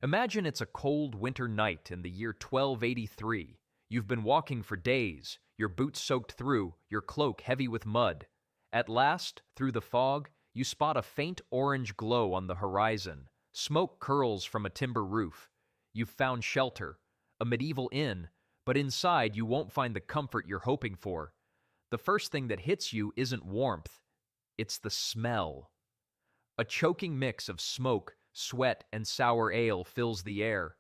Imagine it's a cold winter night in the year 1283. You've been walking for days, your boots soaked through, your cloak heavy with mud. At last, through the fog, you spot a faint orange glow on the horizon. Smoke curls from a timber roof. You've found shelter, a medieval inn, but inside you won't find the comfort you're hoping for. The first thing that hits you isn't warmth, it's the smell. A choking mix of smoke, sweat, and sour ale fills the air.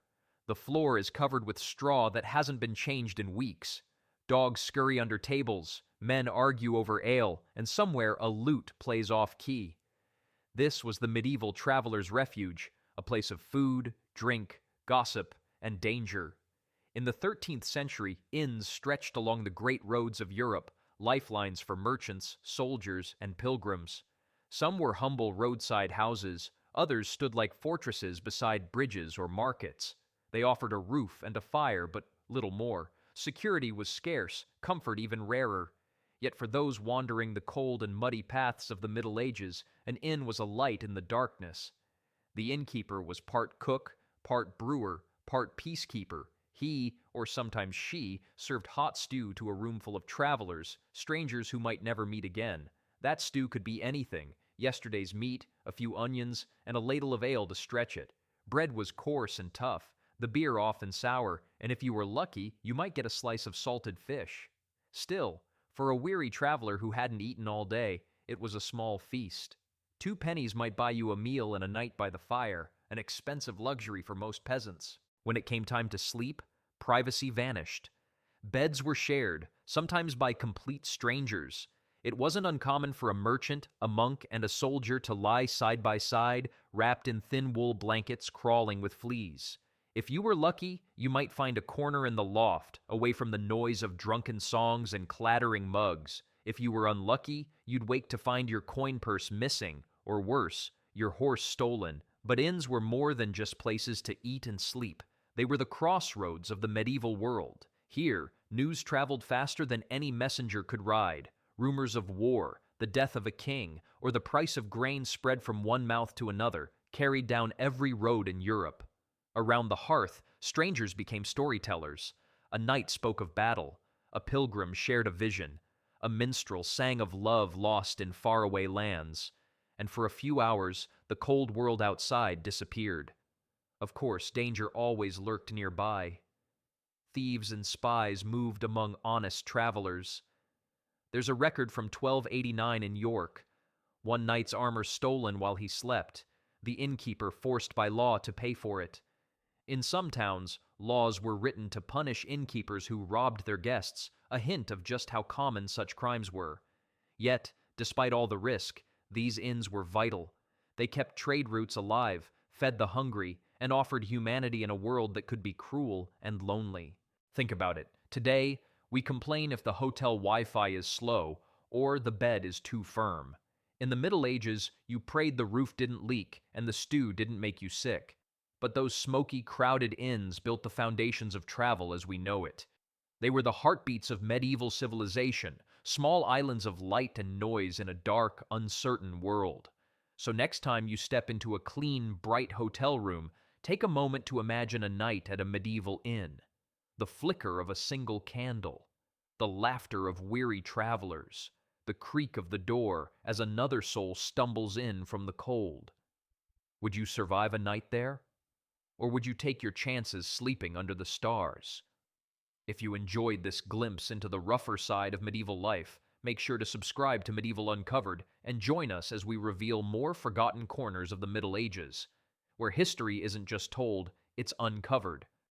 The floor is covered with straw that hasn't been changed in weeks. Dogs scurry under tables, men argue over ale, and somewhere a lute plays off-key. This was the medieval traveler's refuge, a place of food, drink, gossip, and danger. In the 13th century, inns stretched along the great roads of Europe, lifelines for merchants, soldiers, and pilgrims. Some were humble roadside houses, others stood like fortresses beside bridges or markets. They offered a roof and a fire, but little more. Security was scarce, comfort even rarer. Yet for those wandering the cold and muddy paths of the Middle Ages, an inn was a light in the darkness. The innkeeper was part cook, part brewer, part peacekeeper. He, or sometimes she, served hot stew to a roomful of travelers, strangers who might never meet again. That stew could be anything: yesterday's meat, a few onions, and a ladle of ale to stretch it. Bread was coarse and tough, the beer often sour, and if you were lucky, you might get a slice of salted fish. Still, for a weary traveler who hadn't eaten all day, it was a small feast. 2 pennies might buy you a meal and a night by the fire, an expensive luxury for most peasants. When it came time to sleep, privacy vanished. Beds were shared, sometimes by complete strangers. It wasn't uncommon for a merchant, a monk, and a soldier to lie side by side, wrapped in thin wool blankets crawling with fleas. If you were lucky, you might find a corner in the loft, away from the noise of drunken songs and clattering mugs. If you were unlucky, you'd wake to find your coin purse missing, or worse, your horse stolen. But inns were more than just places to eat and sleep. They were the crossroads of the medieval world. Here, news traveled faster than any messenger could ride. Rumors of war, the death of a king, or the price of grain spread from one mouth to another, carried down every road in Europe. Around the hearth, strangers became storytellers. A knight spoke of battle. A pilgrim shared a vision. A minstrel sang of love lost in faraway lands. And for a few hours, the cold world outside disappeared. Of course, danger always lurked nearby. Thieves and spies moved among honest travelers. There's a record from 1289 in York. One knight's armor stolen while he slept, the innkeeper forced by law to pay for it. In some towns, laws were written to punish innkeepers who robbed their guests, a hint of just how common such crimes were. Yet, despite all the risk, these inns were vital. They kept trade routes alive, fed the hungry, and offered humanity in a world that could be cruel and lonely. Think about it. Today, we complain if the hotel Wi-Fi is slow or the bed is too firm. In the Middle Ages, you prayed the roof didn't leak and the stew didn't make you sick. But those smoky, crowded inns built the foundations of travel as we know it. They were the heartbeats of medieval civilization, small islands of light and noise in a dark, uncertain world. So next time you step into a clean, bright hotel room, take a moment to imagine a night at a medieval inn. The flicker of a single candle, the laughter of weary travelers, the creak of the door as another soul stumbles in from the cold. Would you survive a night there? Or would you take your chances sleeping under the stars? If you enjoyed this glimpse into the rougher side of medieval life, make sure to subscribe to Medieval Uncovered and join us as we reveal more forgotten corners of the Middle Ages, where history isn't just told, it's uncovered.